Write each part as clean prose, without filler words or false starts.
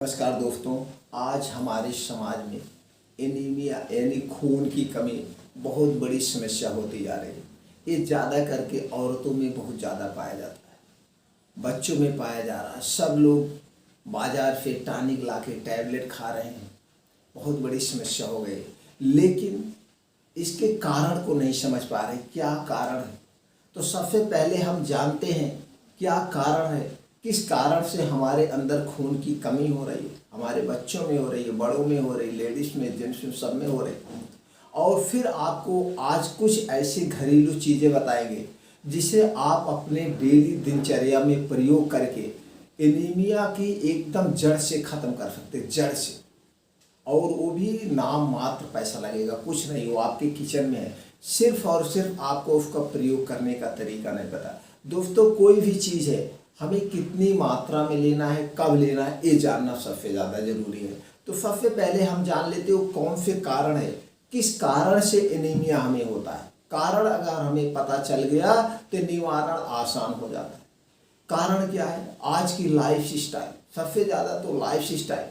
नमस्कार दोस्तों, आज हमारे समाज में एनीमिया यानी खून की कमी बहुत बड़ी समस्या होती जा रही है। ये ज़्यादा करके औरतों में बहुत ज़्यादा पाया जाता है, बच्चों में पाया जा रहा है। सब लोग बाजार से टॉनिक ला के टैबलेट खा रहे हैं, बहुत बड़ी समस्या हो गई। लेकिन इसके कारण को नहीं समझ पा रहे, क्या कारण है। तो सबसे पहले हम जानते हैं क्या कारण है, किस कारण से हमारे अंदर खून की कमी हो रही है। हमारे बच्चों में हो रही है, बड़ों में हो रही है, लेडीज़ में, जेंट्स में, सब में हो रही है। और फिर आपको आज कुछ ऐसी घरेलू चीज़ें बताएंगे जिसे आप अपने डेली दिनचर्या में प्रयोग करके एनीमिया की एकदम जड़ से ख़त्म कर सकते, जड़ से। और वो भी नाम मात्र पैसा लगेगा, कुछ नहीं, वो आपके किचन में है। सिर्फ और सिर्फ आपको उसका प्रयोग करने का तरीका नहीं पता। दोस्तों, कोई भी चीज़ है, हमें कितनी मात्रा में लेना है, कब लेना है, ये जानना सबसे ज़्यादा ज़रूरी है। तो सबसे पहले हम जान लेते हो कौन से कारण है, किस कारण से एनीमिया हमें होता है। कारण अगर हमें पता चल गया तो निवारण आसान हो जाता है। कारण क्या है? आज की लाइफ स्टाइल, सबसे ज़्यादा तो लाइफ स्टाइल,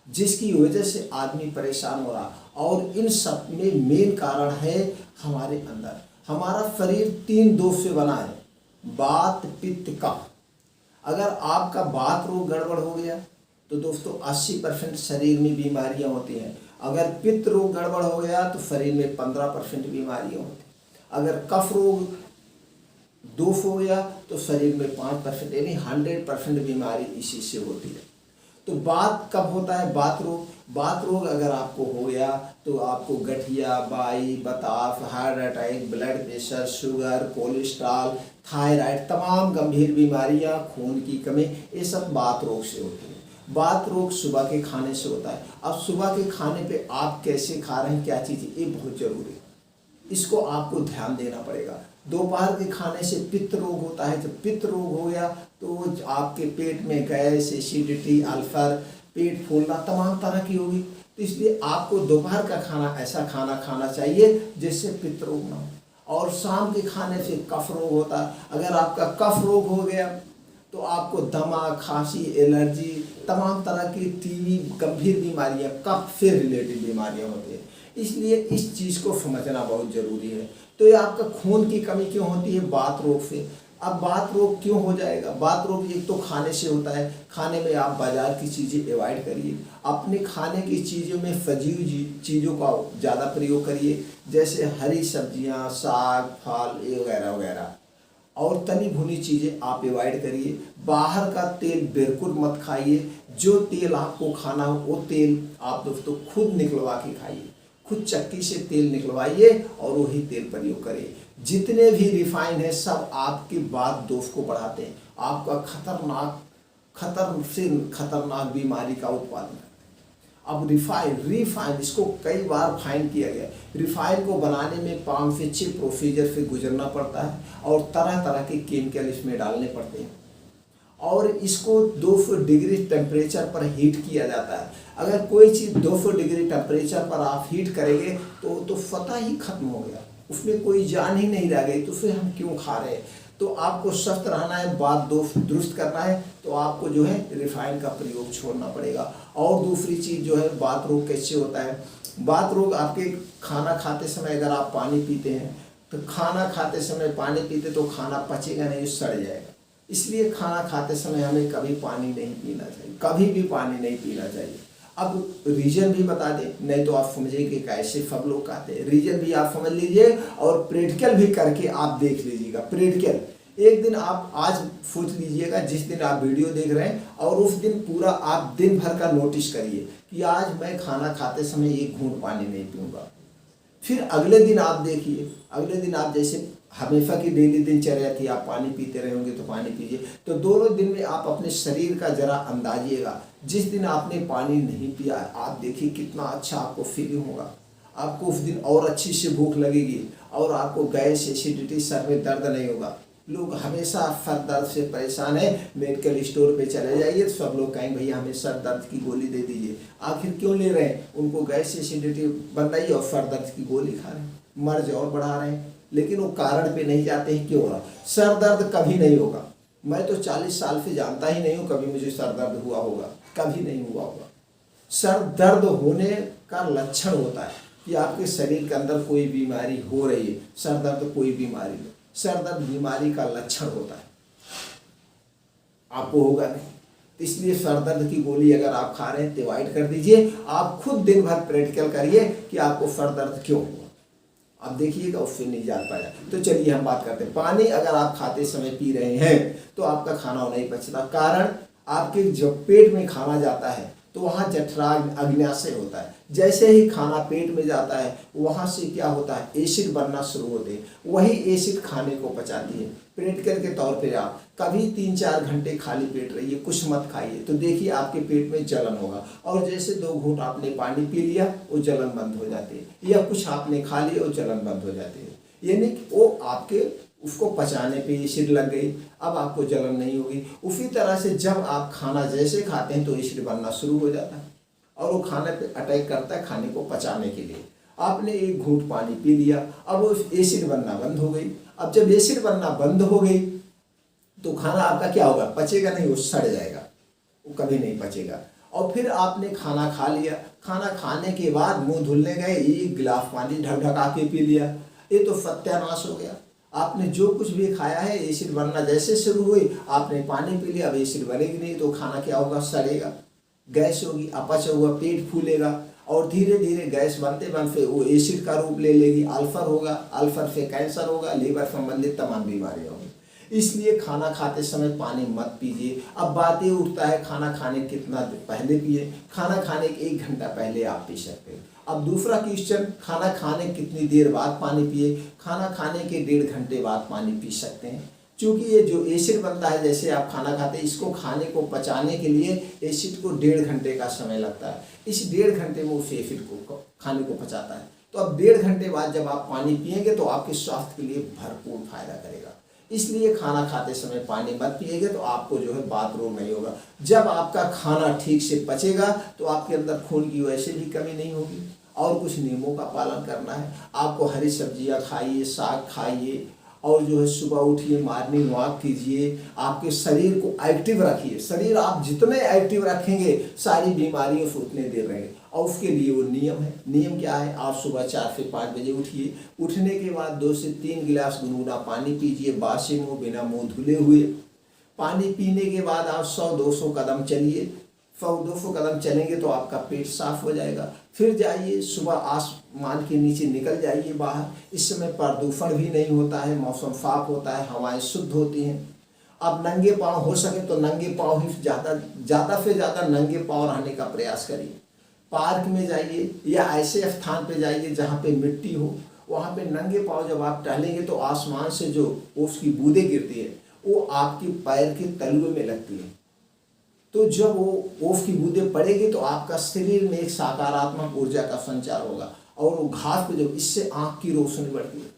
जिसकी वजह से आदमी परेशान हो रहा। और इन सब में मेन कारण है हमारे अंदर। हमारा शरीर 3 दोष से बना है, वात, पित्त, कफ। अगर आपका वात रोग गड़बड़ हो गया तो दोस्तों 80% शरीर में बीमारियां होती हैं। अगर पित्त रोग गड़बड़ हो गया तो शरीर में 15% बीमारियां होती हैं। अगर कफ रोग दोष हो गया तो शरीर में 5%, यानी 100% बीमारी इसी से होती है। तो बात कब होता है? बात रोग। बात रोग अगर आपको हो गया तो आपको गठिया, बाई, बताफ, heart attack, blood pressure, sugar, cholesterol, thyroid, तमाम गंभीर बीमारियां, खून की कमी, ये सब बात रोग से होती है। बात रोग सुबह के खाने से होता है। अब सुबह के खाने पे आप कैसे खा रहे हैं, क्या चीज़ है, ये बहुत जरूरी है। इसको आपको ध्यान देना पड़ेगा। दोपहर के खाने से पित्त रोग होता है। जब पित्त रोग हो गया तो आपके पेट में गैस, एसिडिटी, अल्सर, पेट फूलना, तमाम तरह की होगी। तो इसलिए आपको दोपहर का खाना ऐसा खाना खाना चाहिए जिससे पित्त रोग ना हो। और शाम के खाने से कफ रोग होता है। अगर आपका कफ रोग हो गया तो आपको दमा, खांसी, एलर्जी, तमाम तरह की टीबी, गंभीर बीमारियां, कफ से रिलेटेड बीमारियां होती है। इसलिए इस चीज़ को समझना बहुत ज़रूरी है। तो ये आपका खून की कमी क्यों होती है? बात रोग से। अब बात रोग क्यों हो जाएगा? बात रोग एक तो खाने से होता है। खाने में आप बाजार की चीज़ें अवॉइड करिए। अपने खाने की चीज़ों में सजीव चीज़ों का ज़्यादा प्रयोग करिए, जैसे हरी सब्जियां, साग, फल, ये वगैरह वगैरह। और तली भुनी चीज़ें आप अवॉइड करिए। बाहर का तेल बिल्कुल मत खाइए। जो तेल आपको खाना हो वो तेल आप दोस्तों खुद निकलवा के खाइए। खुद चक्की से तेल निकलवाइए और वही तेल प्रयोग करिए। जितने भी रिफाइन है सब आपके बात दोष को बढ़ाते हैं, आपका खतर से खतरनाक बीमारी का उत्पादन करते हैं। अब रिफाइन इसको कई बार फाइन किया गया। रिफाइन को बनाने में 5 से 6 प्रोसीजर से गुजरना पड़ता है और तरह तरह के केमिकल इसमें डालने पड़ते हैं। और इसको 200 डिग्री टेम्परेचर पर हीट किया जाता है। अगर कोई चीज़ 200 डिग्री टेम्परेचर पर आप हीट करेंगे तो पता ही खत्म हो गया, उसमें कोई जान ही नहीं रह गई, तो उसे हम क्यों खा रहे हैं। तो आपको स्वस्थ रहना है, बात दोष दुरुस्त करना है, तो आपको जो है रिफाइन का प्रयोग छोड़ना पड़ेगा। और दूसरी चीज़ जो है, बात रोग कैसे होता है? बात रोग आपके खाना खाते समय अगर आप पानी पीते हैं तो खाना खाते समय पानी पीते तो खाना पचेगा नहीं, सड़ जाएगा। इसलिए खाना खाते समय हमें कभी पानी नहीं पीना चाहिए, कभी भी पानी नहीं पीना चाहिए। अब रीजन भी बता दें, नहीं तो आप समझेंगे कैसे सब लोग कहते हैं। रीजन भी आप समझ लीजिए और प्रैक्टिकल भी करके आप देख लीजिएगा। प्रैक्टिकल एक दिन आप आज सोच लीजिएगा, जिस दिन आप वीडियो देख रहे हैं, और उस दिन पूरा आप दिन भर का नोटिस करिए कि आज मैं खाना खाते समय 1 घूंट पानी नहीं पीऊँगा। फिर अगले दिन आप देखिए, अगले दिन आप जैसे हमेशा की डेली दिनचर्या थी, आप पानी पीते रहे होंगे तो पानी पीजिए। तो दोनों दिन में आप अपने शरीर का जरा अंदाजिएगा। जिस दिन आपने पानी नहीं पिया, आप देखिए कितना अच्छा आपको फीलिंग होगा। आपको उस दिन और अच्छी से भूख लगेगी और आपको गैस, एसिडिटी, सर में दर्द नहीं होगा। लोग हमेशा सर दर्द से परेशान है, मेडिकल स्टोर पे चले जाइए तो सब लोग कहेंगे भैया हमें सर दर्द की गोली दे दीजिए। आखिर क्यों ले रहे हैं? उनको गैस, एसिडिटी बन रही है और सर दर्द की गोली खा रहे हैं, मर्ज और बढ़ा रहे हैं। लेकिन वो कारण पे नहीं जाते हैं क्यों हो रहा। सर दर्द कभी नहीं होगा। मैं तो 40 साल से जानता ही नहीं हूँ कभी मुझे सर दर्द हुआ होगा। कभी नहीं हुआ होगा। सर दर्द होने का लक्षण होता है कि आपके शरीर के अंदर कोई बीमारी हो रही है। सर दर्द कोई बीमारी नहीं, सर दर्द बीमारी का लक्षण होता है, आपको होगा नहीं। इसलिए सर दर्द की गोली अगर आप खा रहे हैं तो अवॉइड कर दीजिए। आप खुद दिन भर प्रैक्टिकल करिए कि आपको सर दर्द क्यों हुआ, आप देखिएगा उससे नहीं जान पाया। तो चलिए हम बात करते हैं। पानी अगर आप खाते समय पी रहे हैं तो आपका खाना नहीं पचता। कारण आपके जब पेट में खाना जाता है तो वहाँ जठराग्नि अग्न्याशय होता है। जैसे ही खाना पेट में जाता है वहाँ से क्या होता है, एसिड बनना शुरू होते हैं। वही एसिड खाने को पचाती है। प्रैक्टिकल के तौर पे आप कभी 3-4 घंटे खाली पेट रहिए, कुछ मत खाइए, तो देखिए आपके पेट में जलन होगा। और जैसे 2 घूंट आपने पानी पी लिया वो जलन बंद हो जाती है, या कुछ आपने खा लिया वो जलन बंद हो जाती है। यानी कि वो आपके उसको पचाने पे एसिड लग गई, अब आपको जलन नहीं होगी। उसी तरह से जब आप खाना जैसे खाते हैं तो एसिड बनना शुरू हो जाता है और वो खाने पे अटैक करता है खाने को पचाने के लिए। आपने 1 घूंट पानी पी लिया, अब वो एसिड बनना बंद हो गई। अब जब एसिड बनना बंद हो गई तो खाना आपका क्या होगा, पचेगा नहीं, वो सड़ जाएगा, वो कभी नहीं पचेगा। और फिर आपने खाना खा लिया, खाना खाने के बाद मुंह धुलने गए, 1 गिलास पानी ढकढका के पी लिया, ये तो सत्यानाश हो गया। आपने जो कुछ भी खाया है एसिड बनना जैसे शुरू हुई, आपने पानी पी लिया, अब एसिड बनेगी नहीं तो खाना क्या होगा, सड़ेगा, गैस होगी, अपच होगा, पेट फूलेगा और धीरे धीरे गैस बनते बनते वो एसिड का रूप ले लेगी, अल्सर होगा, अल्सर से कैंसर होगा, लीवर संबंधित तमाम बीमारियां होंगी। इसलिए खाना खाते समय पानी मत पीजिए। अब बात ये उठता है खाना खाने कितना पहले पिए, खाना खाने के 1 घंटा पहले आप पी सकते हैं। अब दूसरा क्वेश्चन, खाना खाने कितनी देर बाद पानी पिए, खाना खाने के 1.5 घंटे बाद पानी पी सकते हैं। क्योंकि ये जो एसिड बनता है जैसे आप खाना खाते हैं, इसको खाने को पचाने के लिए एसिड को 1.5 घंटे का समय लगता है। इस 1.5 घंटे में उस एसिड को खाने को पचाता है। तो अब 1.5 घंटे बाद जब आप पानी पिएंगे तो आपके स्वास्थ्य के लिए भरपूर फायदा करेगा। इसलिए खाना खाते समय पानी मत पिएंगे तो आपको जो है बाथरूम नहीं होगा। जब आपका खाना ठीक से पचेगा तो आपके अंदर खून की वैसे भी कमी नहीं होगी। और कुछ नियमों का पालन करना है आपको, हरी सब्जियां खाइए, साग खाइए और जो है सुबह उठिए, मॉर्निंग वॉक कीजिए, आपके शरीर को एक्टिव रखिए। शरीर आप जितने एक्टिव रखेंगे सारी बीमारियों से उतने देर रहेंगे। और उसके लिए वो नियम है। नियम क्या है, आप सुबह 4 से 5 बजे उठिए, उठने के बाद 2 से 3 गिलास गुनगुना पानी पीजिए, बासी मुँह, बिना मुँह धुले हुए। पानी पीने के बाद आप 100-200 कदम चलिए। 100-200 कदम चलेंगे तो आपका पेट साफ हो जाएगा। फिर जाइए सुबह आसमान के नीचे निकल जाइए बाहर। इस समय प्रदूषण भी नहीं होता है, मौसम साफ होता है, हवाएं शुद्ध होती हैं। अब नंगे पाँव हो सके तो नंगे पाँव ही ज़्यादा से ज़्यादा नंगे पाँव रहने का प्रयास करिए। पार्क में जाइए या ऐसे स्थान पे जाइए जहाँ पे मिट्टी हो, वहाँ पे नंगे पाँव जब आप टहलेंगे तो आसमान से जो ओस की बूंदें गिरती है वो आपके पैर के तलुए में लगती है। तो जब वो ओस की बूंदें पड़ेगी तो आपका शरीर में एक सकारात्मक ऊर्जा का संचार होगा और वो घास पे जो इससे आँख की रोशनी बढ़ती है।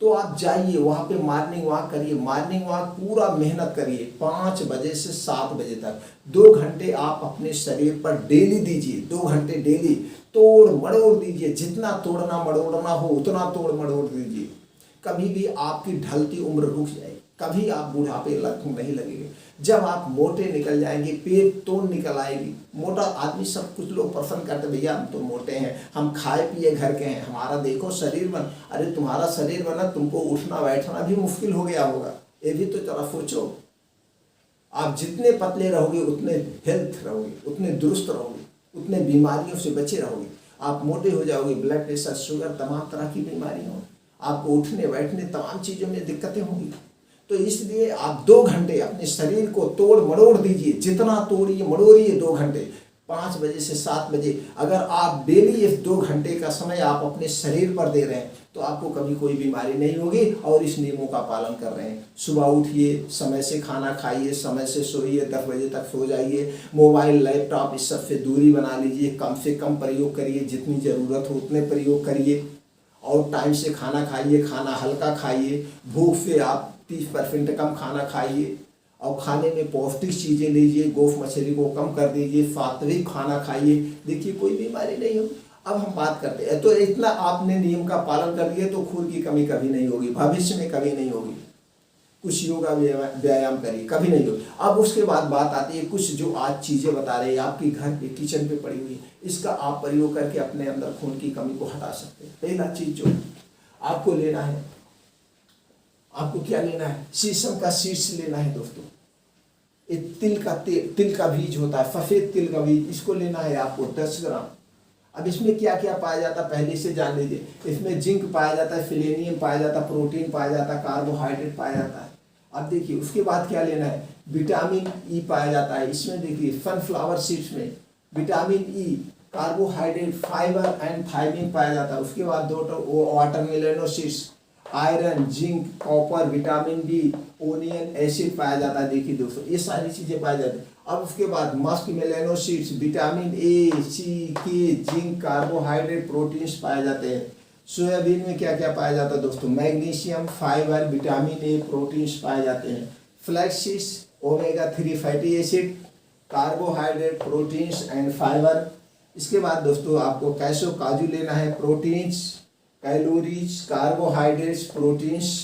तो आप जाइए वहाँ पे मॉर्निंग वॉक करिए। मॉर्निंग वॉक पूरा मेहनत करिए 5 बजे से 7 बजे तक। 2 घंटे आप अपने शरीर पर डेली दीजिए, 2 घंटे डेली तोड़ मड़ोड़ दीजिए। जितना तोड़ना मड़ोड़ना हो उतना तोड़ मड़ोड़ दीजिए। कभी भी आपकी ढलती उम्र रुक जाएगी, कभी आप बुढ़ापे नहीं लगेंगे। जब आप मोटे निकल जाएंगे, पेट तोड़ निकल आएगी। मोटा आदमी सब कुछ लोग पसंद करते, भैया हम तो मोटे हैं, हम खाए पिए घर के हैं, हमारा देखो शरीर बन। अरे तुम्हारा शरीर बना, तुमको उठना बैठना भी मुश्किल हो गया होगा, ये भी तो जरा सोचो। आप जितने पतले रहोगे उतने हेल्थ रहोगे, उतने दुरुस्त रहोगे, उतने बीमारियों से बचे रहोगे। आप मोटे हो जाओगे, ब्लड प्रेशर, शुगर, तमाम तरह की बीमारियाँ होंगी, आपको उठने बैठने तमाम चीज़ों में दिक्कतें होंगी। तो इसलिए आप 2 घंटे अपने शरीर को तोड़ मड़ोड़ दीजिए। जितना तोड़िए मड़ोड़िए 2 घंटे, 5 बजे से 7 बजे। अगर आप डेली इस 2 घंटे का समय आप अपने शरीर पर दे रहे हैं तो आपको कभी कोई बीमारी नहीं होगी और इस नियमों का पालन कर रहे हैं। सुबह उठिए, समय से खाना खाइए, समय से सोइए, 10 बजे तक सो जाइए। मोबाइल, लैपटॉप इस सब से दूरी बना लीजिए, कम से कम प्रयोग करिए, जितनी ज़रूरत हो उतने प्रयोग करिए। और टाइम से खाना खाइए, खाना हल्का खाइए, भूख से आप 30% कम खाना खाइए और खाने में पौष्टिक चीज़ें लीजिए। गोश्त मछली को कम कर दीजिए, सात्विक खाना खाइए, देखिए कोई बीमारी नहीं होगी। अब हम बात करते हैं, तो इतना आपने नियम का पालन कर लिया तो खून की कमी कभी नहीं होगी, भविष्य में कभी नहीं होगी। कुछ योगा व्यायाम करिए, कभी नहीं हो। अब उसके बाद बात आती है कुछ जो आज चीज़ें बता रहे हैं आपकी घर पे किचन पे पड़ी हुई, इसका आप प्रयोग करके अपने अंदर खून की कमी को हटा सकते हैं। पहला चीज जो आपको लेना है, आपको क्या लेना है, शीशम का शीर्ष लेना है दोस्तों। ये तिल का बीज होता है, सफेद तिल का बीज, इसको लेना है आपको 10 ग्राम। अब इसमें क्या क्या पाया जाता है पहले से जान लीजिए। इसमें जिंक पाया जाता है, सेलेनियम पाया जाता है, प्रोटीन पाया जाता है, कार्बोहाइड्रेट पाया जाता है। अब देखिए उसके बाद क्या लेना है, विटामिन ई पाया जाता है इसमें। देखिए सनफ्लावर सीड्स में vitamin E, carbohydrate, fibre and thiamine पाया जाता है। उसके बाद watermelon seeds, iron, zinc, copper, vitamin B, onion acid पाया जाता है। देखिए दोस्तों ये सारी चीजें पाई जाती है। अब उसके बाद मस्क मेलेनो सीड्स, विटामिन ए, सी, के, जिंक, कार्बोहाइड्रेट, प्रोटीन्स पाए जाते हैं। सोयाबीन में क्या क्या पाया जाता है दोस्तों, magnesium, fibre, vitamin A, proteins पाए जाते हैं। Flax seeds, omega 3 fatty acid, carbohydrate, proteins and fibre. इसके बाद दोस्तों आपको कैसो काजू लेना है, प्रोटीन्स, कैलोरीज, कार्बोहाइड्रेट्स, प्रोटीन्स।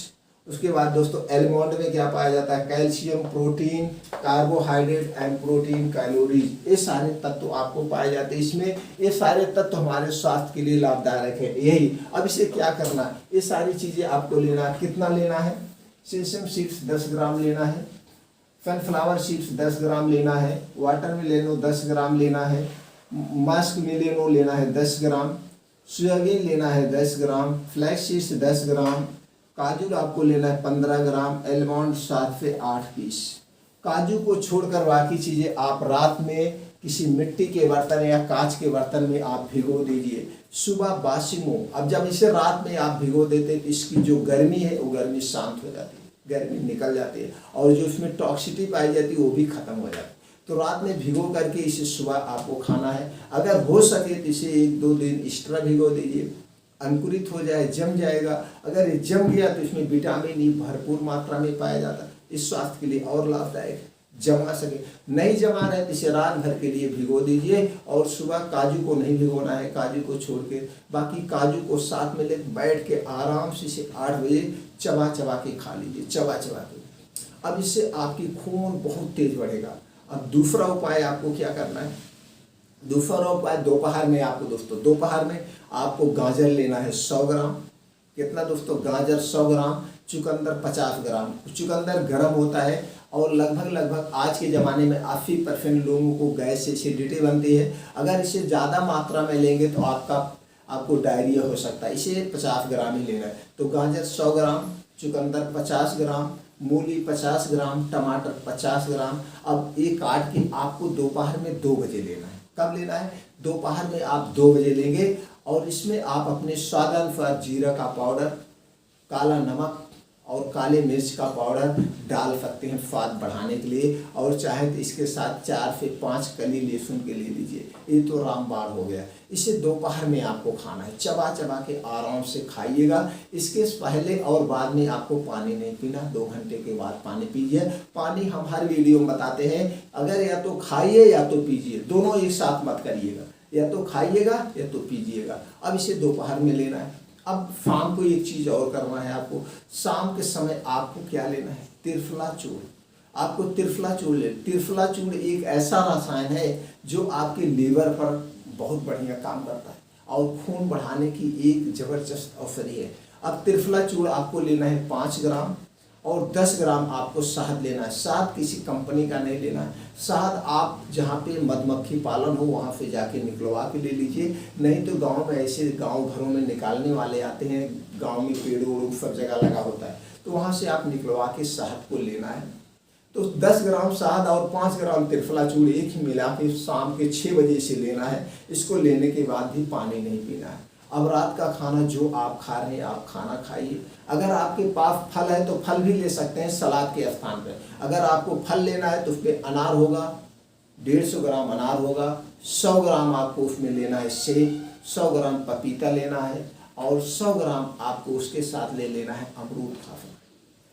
उसके बाद दोस्तों एलमंड में क्या पाया जाता है, calcium, protein, carbohydrate and protein, calories. ये सारे तत्व आपको पाए जाते हैं इसमें। ये सारे तत्व हमारे स्वास्थ्य के लिए लाभदायक है यही। अब इसे क्या करना है, ये सारी चीजें आपको लेना है। कितना लेना है, सेसम सीड्स 10 ग्राम लेना है, सनफ्लावर सीड्स 10 ग्राम लेना है, वाटरमेलन 10 ग्राम लेना है, मस्क मेलेनो लेना है 10 ग्राम, सोयाबीन लेना है 10 ग्राम, फ्लैक्स सीड्स 10 ग्राम, काजू आपको लेना है 15 ग्राम, एलमंड 7 से 8 पीस। काजू को छोड़कर बाकी चीज़ें आप रात में किसी मिट्टी के बर्तन या कांच के बर्तन में आप भिगो दीजिए, सुबह बासी मुंह। अब जब इसे रात में आप भिगो देते हैं तो इसकी जो गर्मी है वो गर्मी शांत हो जाती है, गर्मी निकल जाती है और जो इसमें टॉक्सिटी पाई जाती है वो भी खत्म हो जाती है। तो रात में भिगो करके इसे सुबह आपको खाना है। अगर हो सके तो इसे 1-2 दिन एक्स्ट्रा भिगो दीजिए, अंकुरित हो जाए, जम जाएगा। अगर ये जम गया तो इसमें विटामिन ई भरपूर मात्रा में पाया जाता है, इस स्वास्थ्य के लिए और लाभदायक है। जमा सके, नहीं जमा रहे तो इसे रात भर के लिए भिगो दीजिए और सुबह काजू को नहीं भिगोना है, काजू को छोड़ के बाकी काजू को साथ में ले बैठ के आराम से इसे 8 बजे चबा चबा के खा लीजिए, चबा चबा के। अब इससे आपकी खून बहुत तेज बढ़ेगा। अब दूसरा उपाय आपको क्या करना है, दूसरा उपाय दोपहर में आपको दोस्तों, दोपहर में आपको गाजर लेना है 100 ग्राम। कितना दोस्तों, गाजर 100 ग्राम, चुकंदर 50 ग्राम। चुकंदर गर्म होता है और लगभग आज के ज़माने में 80% लोगों को गैस से एसिडिटी बनती है। अगर इसे ज़्यादा मात्रा में लेंगे तो आपको डायरिया हो सकता है, इसे 50 ग्राम ही लेना है। तो गाजर 100 ग्राम, चुकंदर 50 ग्राम, मूली 50 ग्राम, टमाटर 50 ग्राम। अब ये काट के आपको दोपहर में 2 बजे लेना है। कब लेना है, दोपहर में आप 2 बजे लेंगे और इसमें आप अपने स्वाद अनुसार जीरा का पाउडर, काला नमक और काले मिर्च का पाउडर डाल सकते हैं स्वाद बढ़ाने के लिए। और चाहे तो इसके साथ 4 से 5 कली लहसुन के ले लीजिए, ये तो रामबाण हो गया। इसे दोपहर में आपको खाना है, चबा चबा के आराम से खाइएगा। इसके पहले और बाद में आपको पानी नहीं पीना, 2 घंटे के बाद पानी पीजिए। पानी हम हर वीडियो में बताते हैं, अगर या तो खाइए या तो पीजिए, दोनों एक साथ मत करिएगा, या तो खाइएगा या तो पीजिएगा। अब इसे दोपहर में लेना है। अब शाम को एक चीज़ और करना है आपको, शाम के समय आपको क्या लेना है, त्रिफला चूर्ण। आपको त्रिफला चूर्ण ले, त्रिफला चूर्ण एक ऐसा रसायन है जो आपके लीवर पर बहुत बढ़िया काम करता है और खून बढ़ाने की एक जबरदस्त औषधि है। अब त्रिफला चूर्ण आपको लेना है 5 ग्राम और 10 ग्राम आपको शहद लेना है। शहद किसी कंपनी का नहीं लेना है, शहद आप जहाँ पे मधुमक्खी पालन हो वहाँ से जाके निकलवा के ले लीजिए। नहीं तो गांव में ऐसे गांव घरों में निकालने वाले आते हैं, गांव में पेड़ ओड़ सब जगह लगा होता है, तो वहाँ से आप निकलवा के शहद को लेना है। तो 10 ग्राम शहद और 5 ग्राम त्रिफला चूर्ण एक ही मिला के शाम के 6 बजे से लेना है। इसको लेने के बाद भी पानी नहीं पीना है। अब रात का खाना जो आप खा रहे हैं आप खाना खाइए। अगर आपके पास फल है तो फल भी ले सकते हैं सलाद के स्थान पर। अगर आपको फल लेना है तो उस पर अनार होगा, 150 ग्राम अनार होगा, 100 ग्राम आपको उसमें लेना है सेब, 100 ग्राम पपीता लेना है और 100 ग्राम आपको उसके साथ ले लेना है अमरूद। खा सकते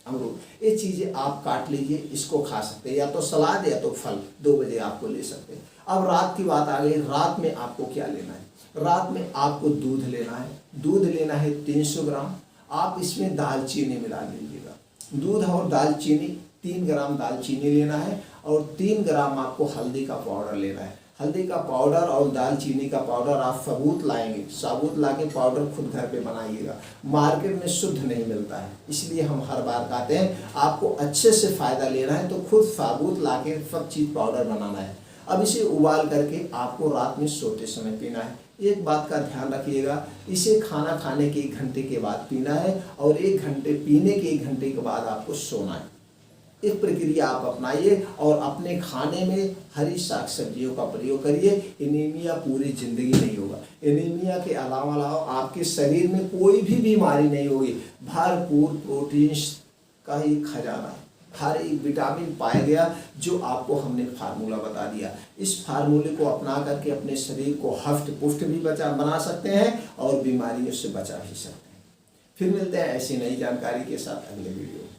अमरूद, ये चीज़ें आप काट लीजिए, इसको खा सकते हैं, या तो सलाद या तो फल 2 बजे आपको ले सकते हैं। अब रात की बात आ गई, रात में आपको क्या लेना है, रात में आपको दूध लेना है। दूध लेना है 300 ग्राम। आप इसमें दालचीनी मिला लीजिएगा, दूध और दालचीनी, 3 ग्राम दालचीनी लेना है और 3 ग्राम आपको हल्दी का पाउडर लेना है। हल्दी का पाउडर और दालचीनी का पाउडर आप साबुत लाएंगे, साबुत लाके पाउडर खुद घर पे बनाइएगा। मार्केट में शुद्ध नहीं मिलता है, इसलिए हम हर बार कहते हैं आपको अच्छे से फ़ायदा लेना है तो खुद साबुत लाके सब चीज़ पाउडर बनाना है। अब इसे उबाल करके आपको रात में सोते समय पीना है। एक बात का ध्यान रखिएगा, इसे खाना खाने के 1 घंटे के बाद पीना है और 1 घंटे पीने के 1 घंटे के बाद आपको सोना है। एक प्रक्रिया आप अपनाइए और अपने खाने में हरी साग सब्जियों का प्रयोग करिए। एनीमिया पूरी जिंदगी नहीं होगा। एनीमिया के अलावा आपके शरीर में कोई भी बीमारी नहीं होगी। भरपूर प्रोटीन्स का ही खजाना है, हर एक विटामिन पाया गया जो आपको हमने फार्मूला बता दिया। इस फार्मूले को अपना करके अपने शरीर को हष्ट पुष्ट भी बना सकते हैं और बीमारियों से बचा भी सकते हैं। फिर मिलते हैं ऐसी नई जानकारी के साथ अगले वीडियो में।